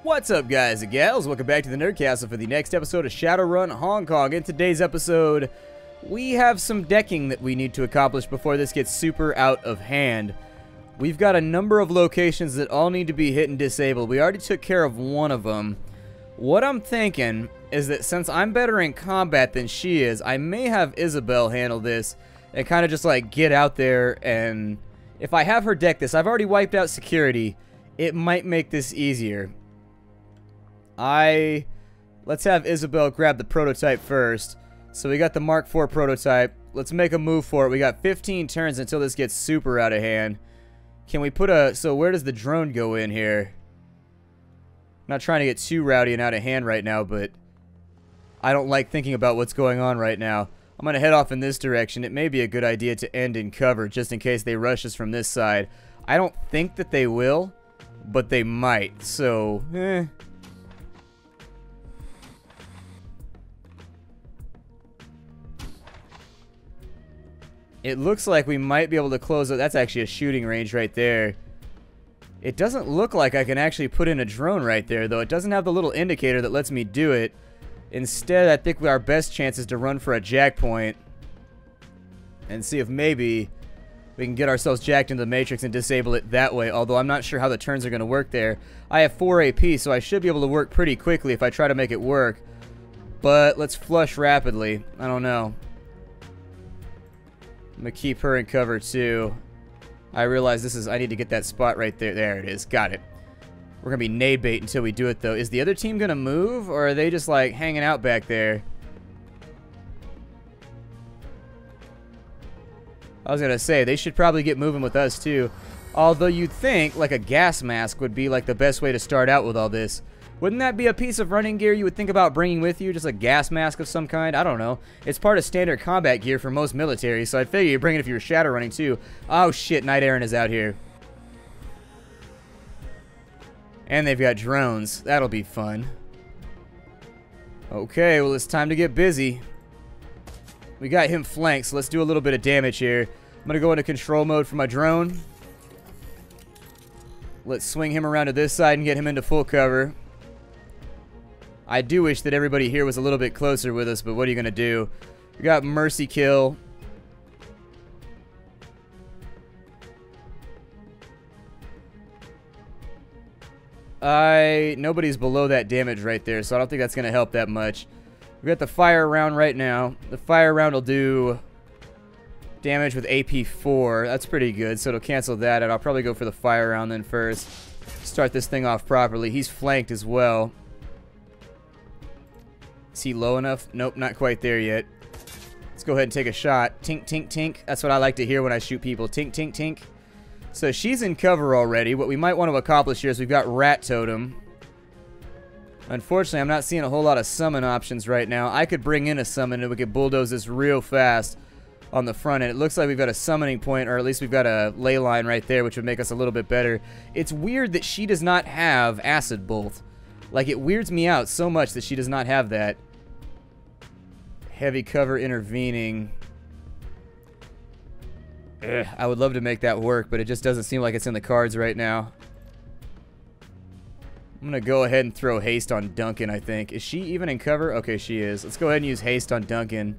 What's up, guys and gals? Welcome back to the Nerdcastle for the next episode of Shadowrun Hong Kong. In today's episode, we have some decking that we need to accomplish before this gets super out of hand. We've got a number of locations that all need to be hit and disabled. We already took care of one of them. What I'm thinking is that since I'm better in combat than she is, I may have Isabel handle this and kind of just like get out there, and if I have her deck this, I've already wiped out security. It might make this easier. Let's have Isabel grab the prototype first. So we got the Mark IV prototype. Let's make a move for it. We got 15 turns until this gets super out of hand. Can we put a... So where does the drone go in here? Not trying to get too rowdy and out of hand right now, but I don't like thinking about what's going on right now. I'm going to head off in this direction. It may be a good idea to end in cover just in case they rush us from this side. I don't think that they will, but they might. So, It looks like we might be able to close it. That's actually a shooting range right there. It doesn't look like I can actually put in a drone right there, though. It doesn't have the little indicator that lets me do it. Instead, I think our best chance is to run for a jack point and see if maybe we can get ourselves jacked into the matrix and disable it that way, although I'm not sure how the turns are going to work there. I have 4 AP, so I should be able to work pretty quickly if I try to make it work. But let's flush rapidly. I don't know. I'm going to keep her in cover, too. I realize this is... I need to get that spot right there. There it is. Got it. We're going to be nade bait until we do it, though. Is the other team going to move, or are they just, like, hanging out back there? I was going to say, they should probably get moving with us, too. Although you'd think, like, a gas mask would be, like, the best way to start out with all this. Wouldn't that be a piece of running gear you would think about bringing with you? Just a gas mask of some kind? I don't know. It's part of standard combat gear for most militaries, so I'd figure you'd bring it if you were shadow running too. Oh shit, Knight Errant is out here. And they've got drones. That'll be fun. Okay, well it's time to get busy. We got him flanked, so let's do a little bit of damage here. I'm gonna go into control mode for my drone. Let's swing him around to this side and get him into full cover. I do wish that everybody here was a little bit closer with us, but what are you going to do? We got Mercy Kill. Nobody's below that damage right there, so I don't think that's going to help that much. We got the fire round right now. The fire round will do damage with AP 4. That's pretty good, so it'll cancel that out. I'll probably go for the fire round then first. Start this thing off properly. He's flanked as well. Is he low enough? Nope, not quite there yet. Let's go ahead and take a shot. Tink, tink, tink. That's what I like to hear when I shoot people. Tink, tink, tink. So she's in cover already. What we might want to accomplish here is we've got Rat Totem. Unfortunately, I'm not seeing a whole lot of summon options right now. I could bring in a summon and we could bulldoze this real fast on the front end. It looks like we've got a summoning point, or at least we've got a ley line right there, which would make us a little bit better. It's weird that she does not have Acid Bolt. Like, it weirds me out so much that she does not have that. Heavy cover intervening. Ugh, I would love to make that work, but it just doesn't seem like it's in the cards right now. I'm going to go ahead and throw haste on Duncan, I think. Is she even in cover? Okay, she is. Let's go ahead and use haste on Duncan.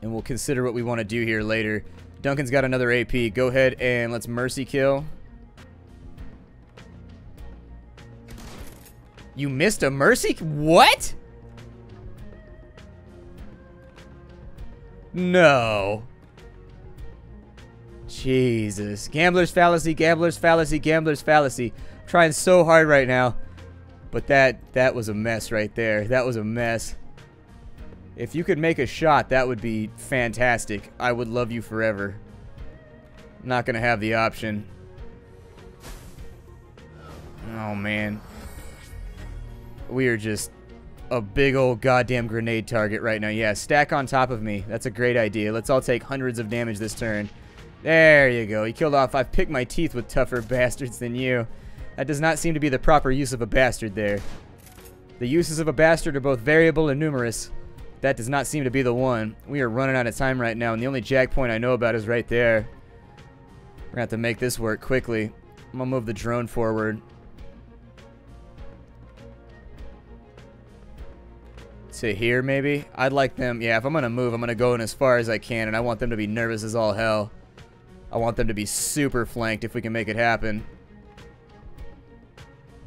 And we'll consider what we want to do here later. Duncan's got another AP. Go ahead and let's Mercy Kill. You missed a Mercy? What? No. Jesus. Gambler's fallacy, gambler's fallacy, gambler's fallacy. I'm trying so hard right now. But that was a mess right there. That was a mess. If you could make a shot, that would be fantastic. I would love you forever. I'm not going to have the option. Oh, man. We are just a big old goddamn grenade target right now. Yeah, stack on top of me. That's a great idea. Let's all take hundreds of damage this turn. There you go. He killed off. I've picked my teeth with tougher bastards than you. That does not seem to be the proper use of a bastard there. The uses of a bastard are both variable and numerous. That does not seem to be the one. We are running out of time right now, and the only jack point I know about is right there. We're going to have to make this work quickly. I'm going to move the drone forward. to here, maybe. I'd like them, yeah, if I'm going to move, I'm going to go in as far as I can, and I want them to be nervous as all hell. I want them to be super flanked if we can make it happen.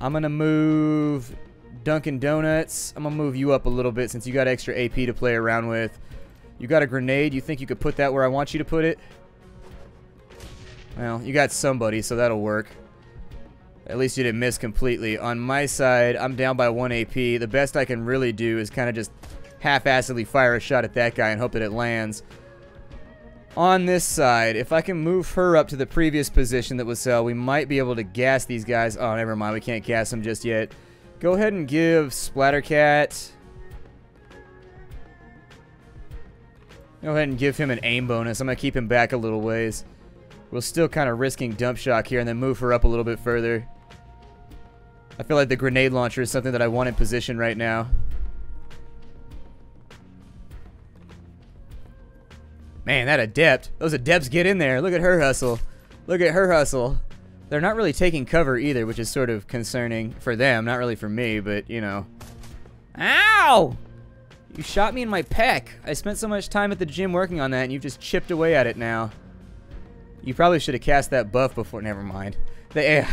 I'm going to move Dunkin' Donuts. I'm going to move you up a little bit since you got extra AP to play around with. You got a grenade. You think you could put that where I want you to put it? Well, you got somebody, so that'll work. At least you didn't miss completely. On my side, I'm down by 1 AP. The best I can really do is kind of just half-assedly fire a shot at that guy and hope that it lands. On this side, if I can move her up to the previous position that was Cell, we might be able to gas these guys. Oh, never mind. We can't gas them just yet. Go ahead and give Splattercat. Go ahead and give him an aim bonus. I'm going to keep him back a little ways. We're still kind of risking dump shock here and then move her up a little bit further. I feel like the grenade launcher is something that I want in position right now. Man, that adept. Those adepts get in there. Look at her hustle. Look at her hustle. They're not really taking cover either, which is sort of concerning for them. Not really for me, but, you know. Ow! You shot me in my pec. I spent so much time at the gym working on that, and you've just chipped away at it now. You probably should have cast that buff before. Never mind. The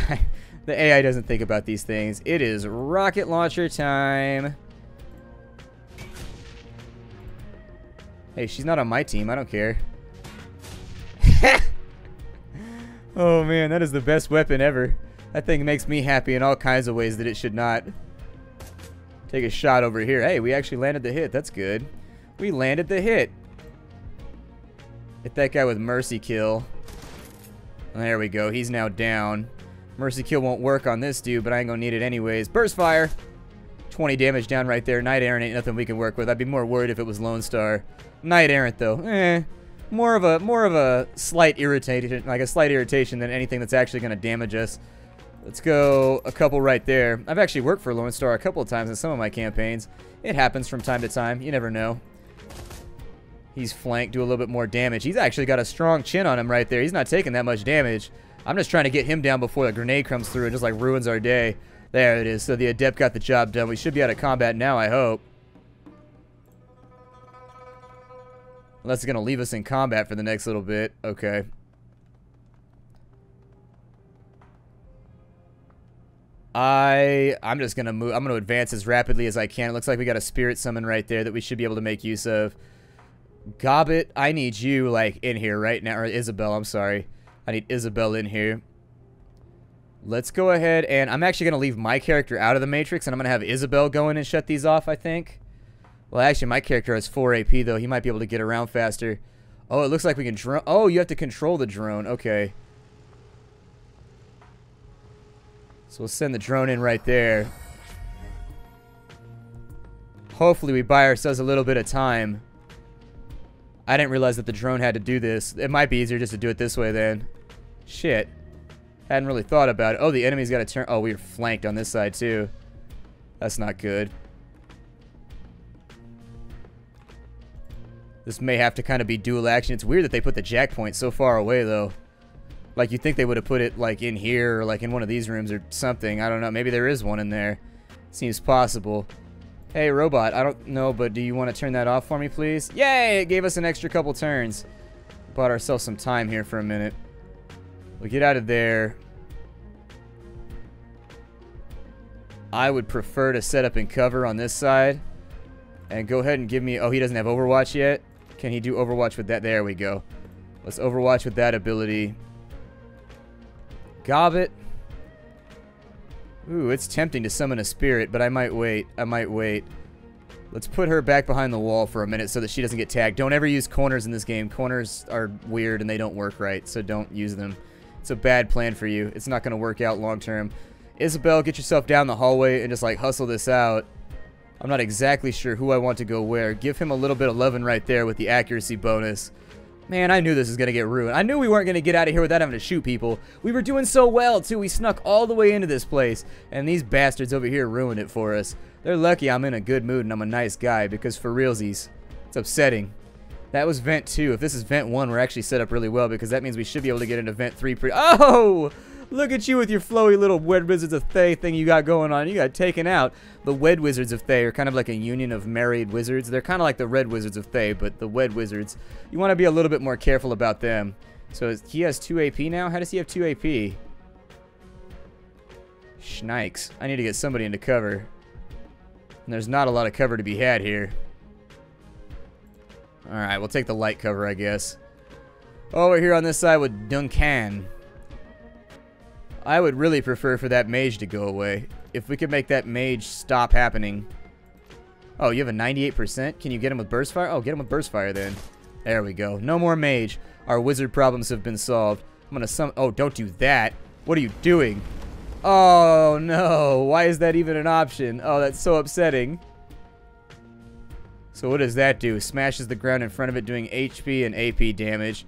AI doesn't think about these things. It is rocket launcher time. Hey, she's not on my team. I don't care. Oh, man, that is the best weapon ever. That thing makes me happy in all kinds of ways that it should not. Take a shot over here. Hey, we actually landed the hit. That's good. We landed the hit. Hit that guy with Mercy Kill. There we go. He's now down. Mercy Kill won't work on this dude, but I ain't gonna need it anyways. Burst Fire. 20 damage down right there. Knight Errant ain't nothing we can work with. I'd be more worried if it was Lone Star. Knight Errant though, more of a slight irritation, like a slight irritation than anything that's actually gonna damage us. Let's go a couple right there. I've actually worked for Lone Star a couple of times in some of my campaigns. It happens from time to time. You never know. He's flanked, do a little bit more damage. He's actually got a strong chin on him right there. He's not taking that much damage. I'm just trying to get him down before the grenade comes through and just like ruins our day. There it is. So the adept got the job done. We should be out of combat now, I hope. Unless it's going to leave us in combat for the next little bit. Okay. I'm just going to move. I'm going to advance as rapidly as I can. It looks like we got a spirit summon right there that we should be able to make use of. Gobbet, I need you, like, in here right now. Or Isabel, I'm sorry. I need Isabel in here. Let's go ahead, and I'm actually going to leave my character out of the Matrix, and I'm going to have Isabel go in and shut these off, I think. Well, actually, my character has 4 AP, though. He might be able to get around faster. Oh, it looks like we can drone. Oh, you have to control the drone. Okay. So we'll send the drone in right there. Hopefully, we buy ourselves a little bit of time. I didn't realize that the drone had to do this. It might be easier just to do it this way then. Shit. Hadn't really thought about it. Oh, the enemy's got to turn. Oh, we were flanked on this side too. That's not good. This may have to kind of be dual action. It's weird that they put the jack point so far away though. Like you'd think they would have put it like in here or like in one of these rooms or something. I don't know. Maybe there is one in there. Seems possible. Hey, robot, I don't know, but do you want to turn that off for me, please? Yay! It gave us an extra couple turns. Bought ourselves some time here for a minute. We'll get out of there. I would prefer to set up in cover on this side. And go ahead and give me... Oh, he doesn't have Overwatch yet? Can he do Overwatch with that? There we go. Let's Overwatch with that ability. Gobbet. Ooh, it's tempting to summon a spirit, but I might wait. I might wait. Let's put her back behind the wall for a minute so that she doesn't get tagged. Don't ever use corners in this game. Corners are weird and they don't work right, so don't use them. It's a bad plan for you. It's not going to work out long term. Isabel, get yourself down the hallway and just like hustle this out. I'm not exactly sure who I want to go where. Give him a little bit of loving right there with the accuracy bonus. Man, I knew this was going to get ruined. I knew we weren't going to get out of here without having to shoot people. We were doing so well, too. We snuck all the way into this place, and these bastards over here ruined it for us. They're lucky I'm in a good mood and I'm a nice guy, because for realsies, it's upsetting. That was Vent 2. If this is Vent 1, we're actually set up really well, because that means we should be able to get into Vent 3 Oh! Look at you with your flowy little Wed Wizards of Thay thing you got going on. You got taken out. The Wed Wizards of Thay are kind of like a union of married wizards. They're kind of like the Red Wizards of Thay, but the Wed Wizards, you want to be a little bit more careful about them. So he has 2 AP now? How does he have 2 AP? Schnikes. I need to get somebody into cover. And there's not a lot of cover to be had here. Alright, we'll take the light cover, I guess. Over here on this side with Duncan. I would really prefer for that mage to go away. If we could make that mage stop happening. Oh, you have a 98%? Can you get him with burst fire? Oh, get him with burst fire then. There we go. No more mage. Our wizard problems have been solved. I'm gonna oh, don't do that. What are you doing? Oh, no. Why is that even an option? Oh, that's so upsetting. So what does that do? Smashes the ground in front of it, doing HP and AP damage.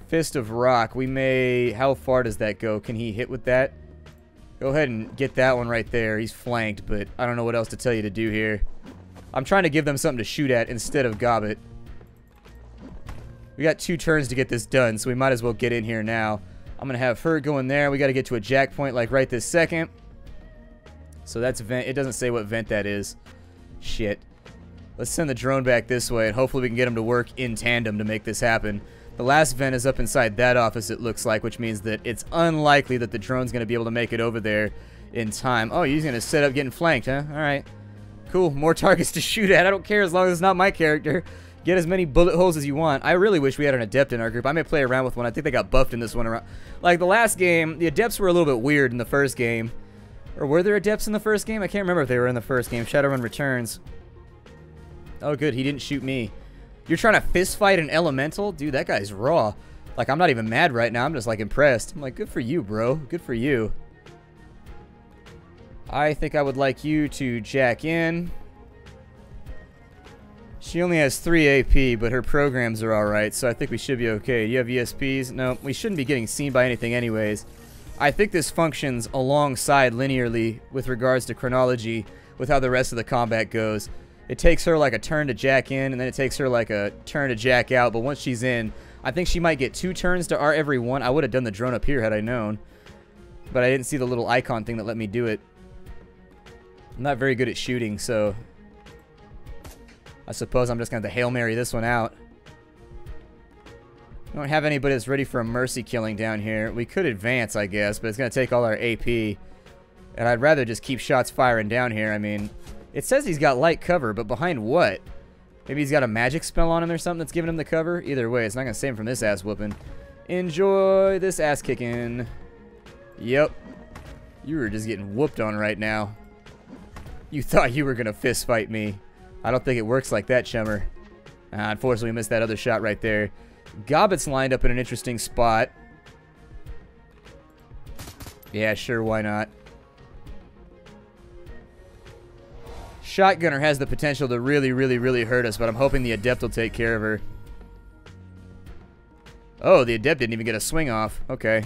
Fist of Rock. We may... How far does that go? Can he hit with that? Go ahead and get that one right there. He's flanked, but I don't know what else to tell you to do here. I'm trying to give them something to shoot at instead of Gobbet. We got 2 turns to get this done, so we might as well get in here now. I'm going to have her go in there. We got to get to a jack point like right this second. So that's vent. It doesn't say what vent that is. Shit. Let's send the drone back this way, and hopefully we can get them to work in tandem to make this happen. The last vent is up inside that office, it looks like, which means that it's unlikely that the drone's going to be able to make it over there in time. Oh, he's going to set up getting flanked, huh? All right. Cool. More targets to shoot at. I don't care as long as it's not my character. Get as many bullet holes as you want. I really wish we had an adept in our group. I may play around with one. I think they got buffed in this one. Around. Like the last game, the adepts were a little bit weird in the first game. Or were there adepts in the first game? I can't remember if they were in the first game. Shadowrun Returns. Oh, good. He didn't shoot me. You're trying to fist fight an elemental? Dude, that guy's raw. Like, I'm not even mad right now. I'm just, like, impressed. I'm like, good for you, bro. Good for you. I think I would like you to jack in. She only has 3 AP, but her programs are alright, so I think we should be okay. Do you have ESPs? No, we shouldn't be getting seen by anything anyways. I think this functions alongside linearly with regards to chronology with how the rest of the combat goes. It takes her like a turn to jack in, and then it takes her like a turn to jack out, but once she's in, I think she might get 2 turns to R every one. I would have done the drone up here had I known, but I didn't see the little icon thing that let me do it. I'm not very good at shooting, so I suppose I'm just going to Hail Mary this one out. We don't have anybody that's ready for a mercy killing down here. We could advance, I guess, but it's going to take all our AP. And I'd rather just keep shots firing down here. I mean, it says he's got light cover, but behind what? Maybe he's got a magic spell on him or something that's giving him the cover? Either way, it's not going to save him from this ass whooping. Enjoy this ass kicking. Yep. You were just getting whooped on right now. You thought you were going to fist fight me. I don't think it works like that, chummer. Unfortunately, we missed that other shot right there. Gobbet's lined up in an interesting spot. Yeah, sure, why not? Shotgunner has the potential to really, really, really hurt us, but I'm hoping the Adept will take care of her. Oh, the Adept didn't even get a swing off. Okay.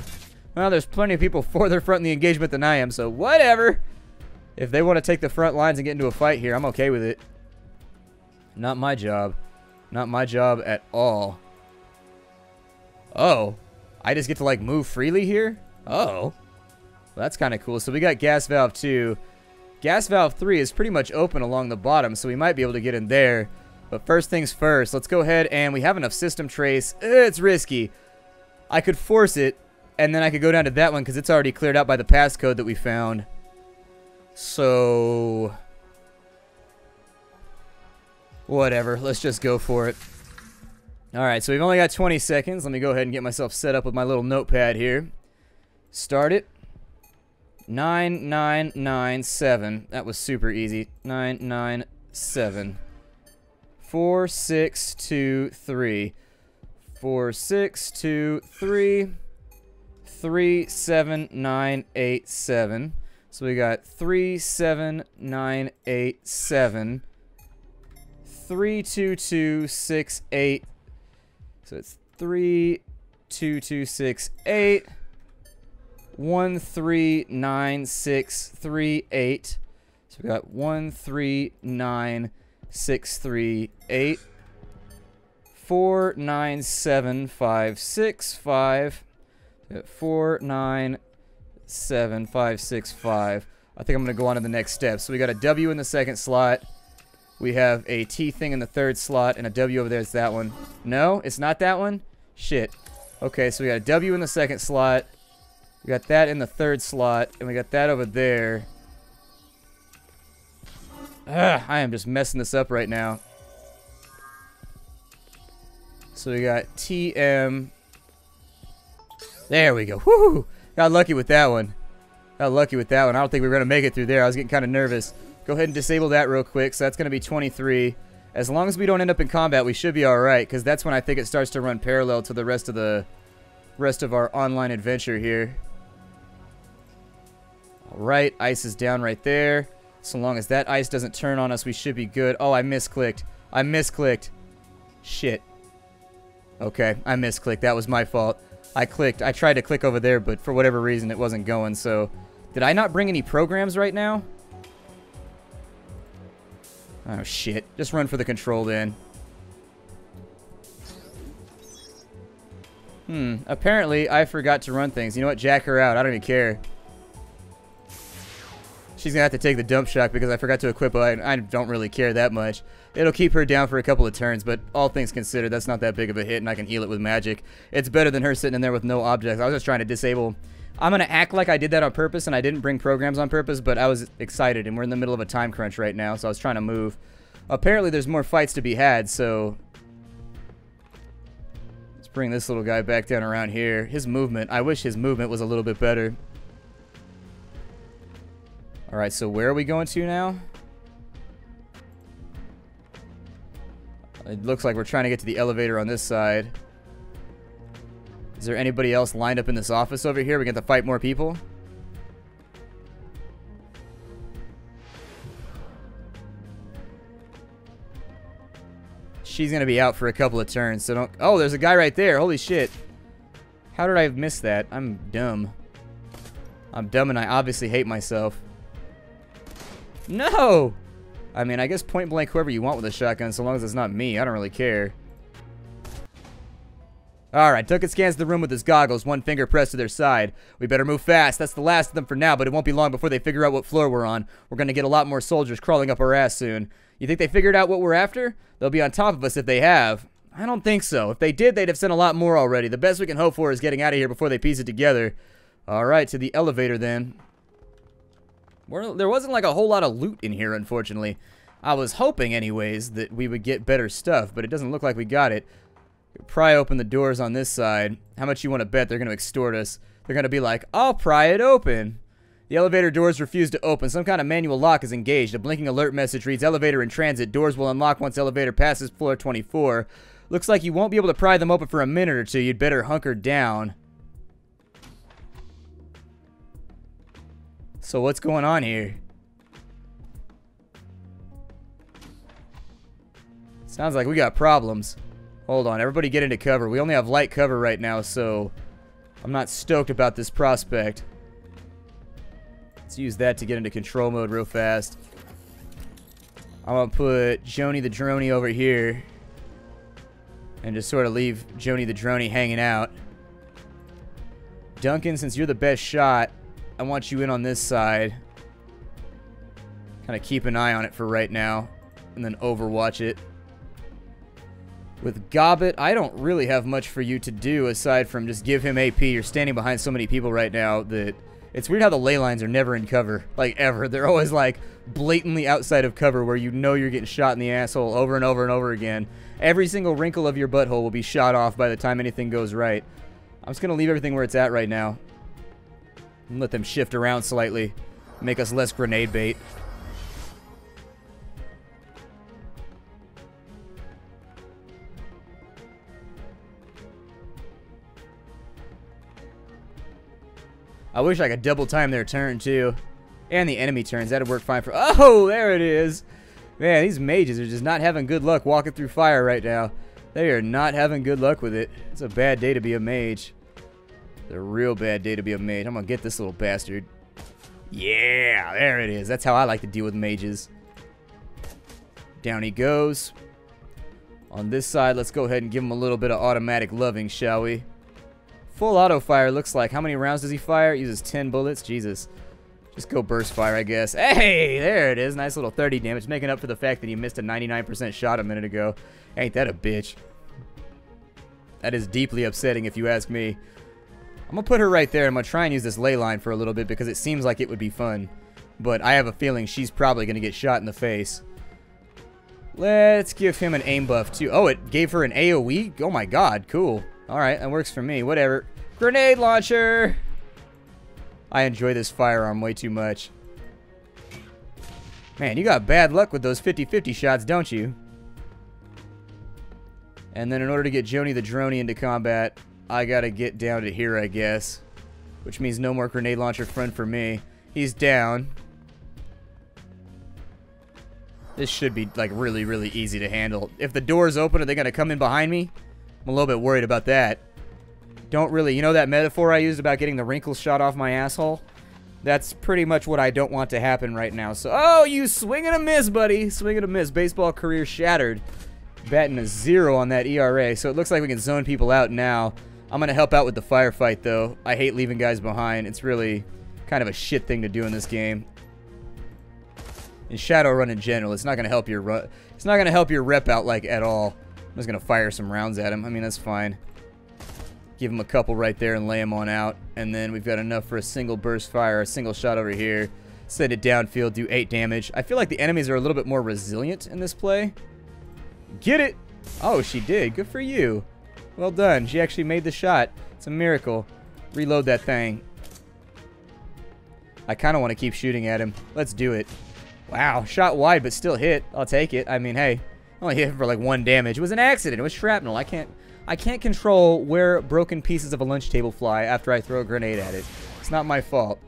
Well, there's plenty of people further front in the engagement than I am, so whatever. If they want to take the front lines and get into a fight here, I'm okay with it. Not my job. Not my job at all. Oh. I just get to, like, move freely here? Oh. Well, that's kind of cool. So we got Gas Valve 2. Gas Valve 3 is pretty much open along the bottom, so we might be able to get in there. But first things first, let's go ahead and we have enough system trace. It's risky. I could force it, and then I could go down to that one because it's already cleared out by the passcode that we found. So whatever, let's just go for it. Alright, so we've only got 20 seconds. Let me go ahead and get myself set up with my little notepad here. Start it. 9997. That was super easy. 997. 4623. 4623. 37987. So we got 37987. 32268. So it's 32268. 139638. So we got 139638. 497565. 497565. 7, 5, 6, 5. I think I'm going to go on to the next step. So we got a W in the second slot. We have a T thing in the third slot, and a W over there. It's that one. No, it's not that one? Shit. Okay, so we got a W in the second slot. We got that in the third slot, and we got that over there. Ugh, I am just messing this up right now. So we got TM. There we go. Woo! Got lucky with that one. Got lucky with that one. I don't think we were going to make it through there. I was getting kind of nervous. Go ahead and disable that real quick. So that's going to be 23. As long as we don't end up in combat, we should be alright. Because that's when I think it starts to run parallel to the rest of our online adventure here. Alright, ice is down right there. So long as that ice doesn't turn on us, we should be good. Oh, I misclicked. I misclicked. Shit. Okay, I misclicked. That was my fault. I tried to click over there, but for whatever reason, it wasn't going. So, did I not bring any programs right now? Oh, shit. Just run for the control then. Apparently, I forgot to run things. You know what? Jack her out. I don't even care. She's going to have to take the dump shock because I forgot to equip her. I don't really care that much. It'll keep her down for a couple of turns, but all things considered, that's not that big of a hit, and I can heal it with magic. It's better than her sitting in there with no objects. I was just trying to disable. I'm going to act like I did that on purpose, and I didn't bring programs on purpose, but I was excited, and we're in the middle of a time crunch right now, so I was trying to move. Apparently, there's more fights to be had, so let's bring this little guy back down around here. His movement, I wish his movement was a little bit better. Alright, so where are we going to now? It looks like we're trying to get to the elevator on this side. Is there anybody else lined up in this office over here? We get to fight more people? She's going to be out for a couple of turns, so don't... Oh, there's a guy right there. Holy shit. How did I miss that? I'm dumb. I'm dumb and I obviously hate myself. No! I mean, I guess point blank whoever you want with a shotgun, so long as it's not me. I don't really care. Alright, Duncan scans the room with his goggles, one finger pressed to their side. We better move fast. That's the last of them for now, but it won't be long before they figure out what floor we're on. We're gonna get a lot more soldiers crawling up our ass soon. You think they figured out what we're after? They'll be on top of us if they have. I don't think so. If they did, they'd have sent a lot more already. The best we can hope for is getting out of here before they piece it together. Alright, to the elevator then. There wasn't like a whole lot of loot in here, unfortunately. I was hoping, anyways, that we would get better stuff, but it doesn't look like we got it. Pry open the doors on this side. How much you want to bet they're going to extort us? They're going to be like, I'll pry it open. The elevator doors refuse to open. Some kind of manual lock is engaged. A blinking alert message reads, elevator in transit. Doors will unlock once elevator passes floor 24. Looks like you won't be able to pry them open for a minute or two. You'd better hunker down. So what's going on here? Sounds like we got problems. Hold on, everybody get into cover. We only have light cover right now, so I'm not stoked about this prospect. Let's use that to get into control mode real fast. I'm gonna put Joni the Droney over here and just sort of leave Joni the Droney hanging out. Duncan, since you're the best shot, I want you in on this side. Kind of keep an eye on it for right now, and then overwatch it. With Gobbet, I don't really have much for you to do aside from just give him AP. You're standing behind so many people right now that it's weird how the ley lines are never in cover. Like, ever. They're always, like, blatantly outside of cover where you know you're getting shot in the asshole over and over and over again. Every single wrinkle of your butthole will be shot off by the time anything goes right. I'm just going to leave everything where it's at right now. And let them shift around slightly. Make us less grenade bait. I wish I could double time their turn too. And the enemy turns. That'd work fine for... Oh, there it is. Man, these mages are just not having good luck walking through fire right now. They are not having good luck with it. It's a bad day to be a mage. It's a real bad day to be a mage. I'm gonna get this little bastard. Yeah, there it is. That's how I like to deal with mages. Down he goes. On this side, let's go ahead and give him a little bit of automatic loving, shall we? Full auto fire looks like. How many rounds does he fire? Uses 10 bullets. Jesus. Just go burst fire, I guess. Hey, there it is. Nice little 30 damage, making up for the fact that he missed a 99% shot a minute ago. Ain't that a bitch? That is deeply upsetting if you ask me. I'm going to put her right there. I'm going to try and use this ley line for a little bit because it seems like it would be fun. But I have a feeling she's probably going to get shot in the face. Let's give him an aim buff too. Oh, it gave her an AoE? Oh my god, cool. Alright, that works for me. Whatever. Grenade launcher! I enjoy this firearm way too much. Man, you got bad luck with those 50-50 shots, don't you? And then in order to get Joni the Droney into combat, I gotta get down to here, I guess. Which means no more grenade launcher fun for me. He's down. This should be, like, really, really easy to handle. If the door's open, are they gonna come in behind me? I'm a little bit worried about that. Don't really, you know that metaphor I used about getting the wrinkles shot off my asshole? That's pretty much what I don't want to happen right now. So, oh, you swing and a miss, buddy. Swing and a miss. Baseball career shattered. Batting a 0 on that ERA. So it looks like we can zone people out now. I'm going to help out with the firefight, though. I hate leaving guys behind. It's really kind of a shit thing to do in this game. In Shadowrun in general, it's not going to help your run. It's not going to help your rep out, like, at all. I'm just going to fire some rounds at him. I mean, that's fine. Give him a couple right there and lay him on out. And then we've got enough for a single burst fire, a single shot over here. Send it downfield, do 8 damage. I feel like the enemies are a little bit more resilient in this play. Get it! Oh, she did. Good for you. Well done. She actually made the shot. It's a miracle. Reload that thing. I kind of want to keep shooting at him. Let's do it. Wow, shot wide but still hit. I'll take it. I mean, hey, only hit him for like 1 damage. It was an accident. It was shrapnel. I can't control where broken pieces of a lunch table fly after I throw a grenade at it. It's not my fault.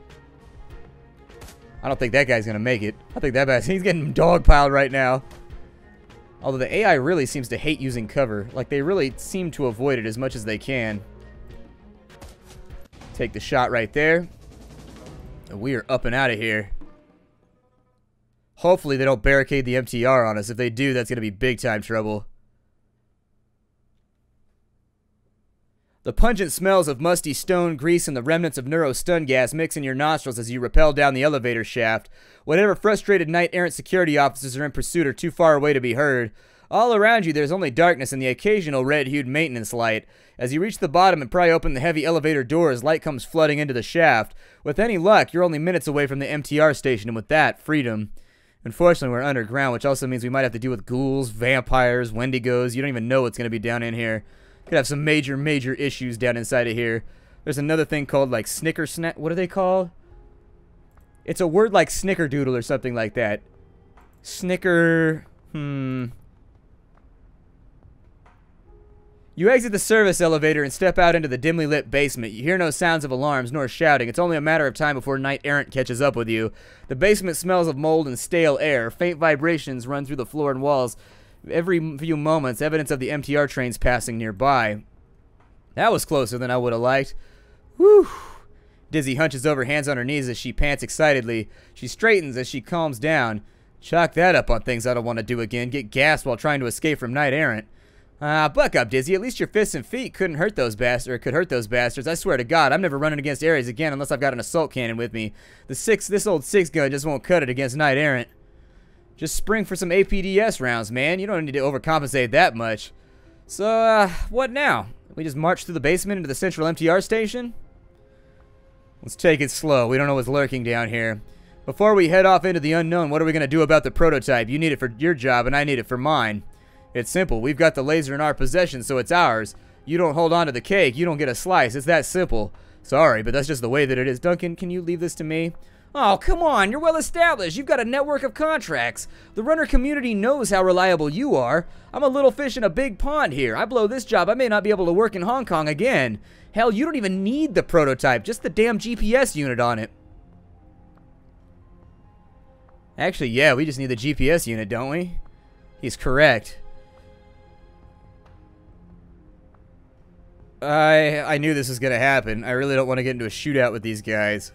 I don't think that guy's gonna make it. I think that guy's he's getting dogpiled right now. Although the AI really seems to hate using cover. Like, they really seem to avoid it as much as they can. Take the shot right there. And we are up and out of here. Hopefully they don't barricade the MTR on us. If they do, that's going to be big time trouble. The pungent smells of musty stone, grease, and the remnants of neuro-stun gas mix in your nostrils as you rappel down the elevator shaft. Whatever frustrated knight-errant security officers are in pursuit are too far away to be heard. All around you, there's only darkness and the occasional red-hued maintenance light. As you reach the bottom and pry open the heavy elevator doors, light comes flooding into the shaft. With any luck, you're only minutes away from the MTR station, and with that, freedom. Unfortunately, we're underground, which also means we might have to deal with ghouls, vampires, wendigos. You don't even know what's going to be down in here. Could have some major, major issues down inside of here. There's another thing called, like, snicker-snack. What are they called? It's a word like snickerdoodle or something like that. Snicker... You exit the service elevator and step out into the dimly lit basement. You hear no sounds of alarms nor shouting. It's only a matter of time before knight-errant catches up with you. The basement smells of mold and stale air. Faint vibrations run through the floor and walls. Every few moments, evidence of the MTR trains passing nearby. That was closer than I would have liked. Whew. Dizzy hunches over, hands on her knees as she pants excitedly. She straightens as she calms down. Chalk that up on things I don't want to do again. Get gassed while trying to escape from knight-errant. Buck up, Dizzy. At least your fists and feet couldn't hurt those bastards, or could hurt those bastards. I swear to God, I'm never running against Ares again unless I've got an assault cannon with me. This old 6-gun just won't cut it against knight-errant. Just spring for some APDS rounds, man. You don't need to overcompensate that much. So, what now? We just march through the basement into the central MTR station? Let's take it slow. We don't know what's lurking down here. Before we head off into the unknown, what are we going to do about the prototype? You need it for your job, and I need it for mine. It's simple. We've got the laser in our possession, so it's ours. You don't hold on to the cake, you don't get a slice. It's that simple. Sorry, but that's just the way that it is. Duncan, can you leave this to me? Oh, come on. You're well established. You've got a network of contracts. The runner community knows how reliable you are. I'm a little fish in a big pond here. I blow this job, I may not be able to work in Hong Kong again. Hell, you don't even need the prototype, just the damn GPS unit on it. Actually, yeah, we just need the GPS unit, don't we? He's correct. I knew this was going to happen. I really don't want to get into a shootout with these guys.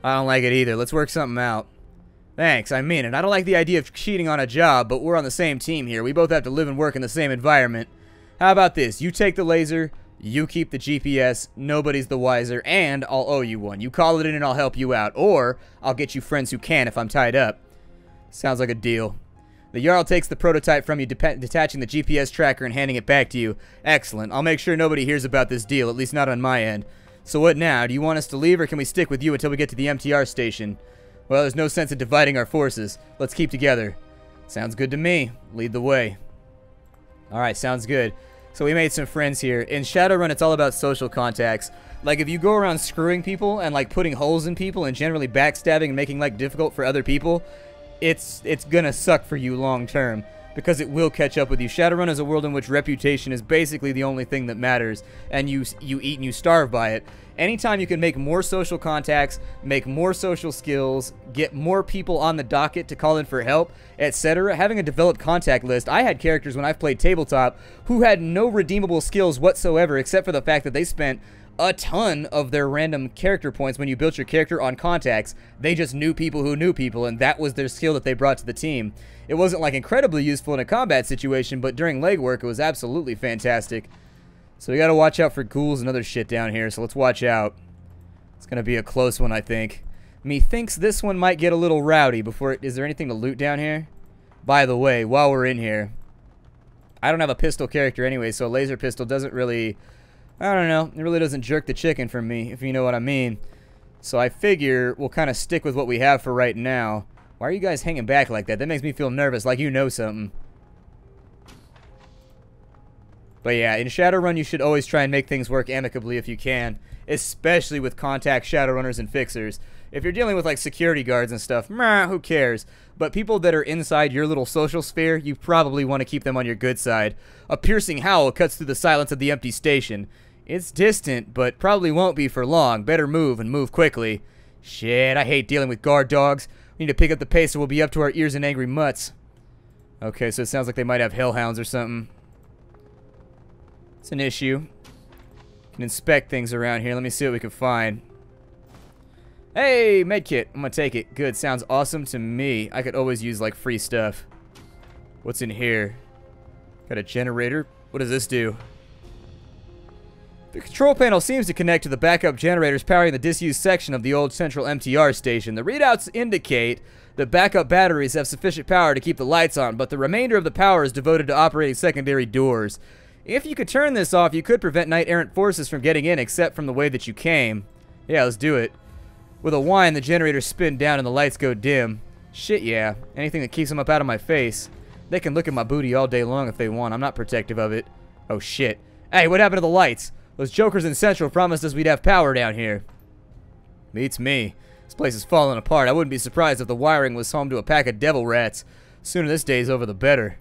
I don't like it either. Let's work something out. Thanks, I mean it. I don't like the idea of cheating on a job, but we're on the same team here. We both have to live and work in the same environment. How about this? You take the laser, You keep the GPS, nobody's the wiser, and I'll owe you one. You call it in and I'll help you out, or I'll get you friends who can if I'm tied up. Sounds like a deal. The Jarl takes the prototype from you, detaching the GPS tracker and handing it back to you. Excellent. I'll make sure nobody hears about this deal, at least not on my end. So what now? Do you want us to leave, or can we stick with you until we get to the MTR station? Well, there's no sense in dividing our forces. Let's keep together. Sounds good to me. Lead the way. Alright, sounds good. So we made some friends here. In Shadowrun, it's all about social contacts. Like, if you go around screwing people and, like, putting holes in people and generally backstabbing and making life difficult for other people, it's gonna suck for you long term, because it will catch up with you. Shadowrun is a world in which reputation is basically the only thing that matters, and you eat and you starve by it. Anytime you can make more social contacts, make more social skills, get more people on the docket to call in for help, etc., having a developed contact list. I had characters when I've played tabletop who had no redeemable skills whatsoever, except for the fact that they spent a ton of their random character points when you built your character on contacts. They just knew people who knew people, and that was their skill that they brought to the team. It wasn't like incredibly useful in a combat situation, but during legwork it was absolutely fantastic. So we gotta watch out for ghouls and other shit down here, so let's watch out. It's gonna be a close one, I think. Methinks this one might get a little rowdy before it... Is there anything to loot down here? By the way, while we're in here, I don't have a pistol character anyway, so a laser pistol doesn't really... I don't know, it really doesn't jerk the chicken for me, if you know what I mean. So I figure we'll kind of stick with what we have for right now. Why are you guys hanging back like that? That makes me feel nervous, like you know something. But yeah, in Shadowrun you should always try and make things work amicably if you can, especially with contact Shadowrunners and fixers. If you're dealing with like security guards and stuff, meh, who cares? But people that are inside your little social sphere, you probably want to keep them on your good side. A piercing howl cuts through the silence of the empty station. It's distant, but probably won't be for long. Better move, and move quickly. Shit, I hate dealing with guard dogs. We need to pick up the pace or we'll be up to our ears in angry mutts. Okay, so it sounds like they might have hellhounds or something. It's an issue. Can inspect things around here. Let me see what we can find. Hey, medkit. I'm gonna take it. Good, sounds awesome to me. I could always use, like, free stuff. What's in here? Got a generator. What does this do? The control panel seems to connect to the backup generators powering the disused section of the old central MTR station. The readouts indicate that backup batteries have sufficient power to keep the lights on, but the remainder of the power is devoted to operating secondary doors. If you could turn this off, you could prevent knight-errant forces from getting in, except from the way that you came. Yeah, let's do it. With a whine, the generators spin down and the lights go dim. Shit, yeah. Anything that keeps them up out of my face. They can look at my booty all day long if they want. I'm not protective of it. Oh, shit. Hey, what happened to the lights? Those jokers in Central promised us we'd have power down here. Beats me. This place is falling apart. I wouldn't be surprised if the wiring was home to a pack of devil rats. Sooner this day's over, the better.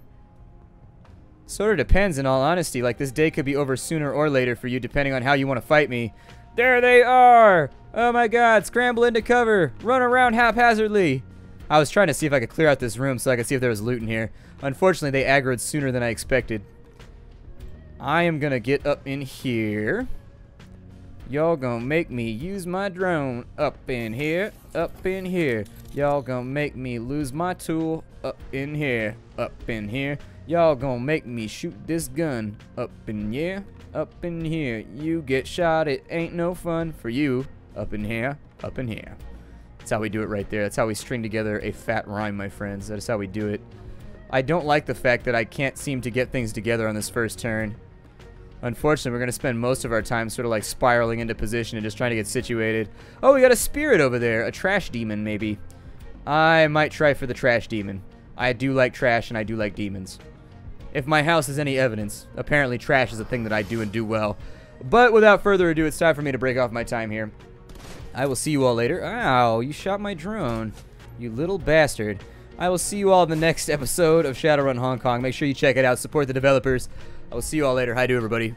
Sort of depends, in all honesty. Like, this day could be over sooner or later for you, depending on how you want to fight me. There they are! Oh my god, scramble into cover! Run around haphazardly! I was trying to see if I could clear out this room so I could see if there was loot in here. Unfortunately, they aggroed sooner than I expected. I am gonna get up in here. Y'all gonna make me use my drone. Up in here, up in here. Y'all gonna make me lose my tool. Up in here, up in here. Y'all gonna make me shoot this gun. Up in here, up in here. You get shot, it ain't no fun for you. Up in here, up in here. That's how we do it right there. That's how we string together a fat rhyme, my friends. That is how we do it. I don't like the fact that I can't seem to get things together on this first turn. Unfortunately, we're going to spend most of our time sort of like spiraling into position and just trying to get situated. Oh, we got a spirit over there. A trash demon, maybe. I might try for the trash demon. I do like trash and I do like demons. If my house is any evidence, apparently trash is a thing that I do and do well. But without further ado, it's time for me to break off my time here. I will see you all later. Ow, you shot my drone. You little bastard. I will see you all in the next episode of Shadowrun Hong Kong. Make sure you check it out. Support the developers. I will see you all later. Hi to everybody.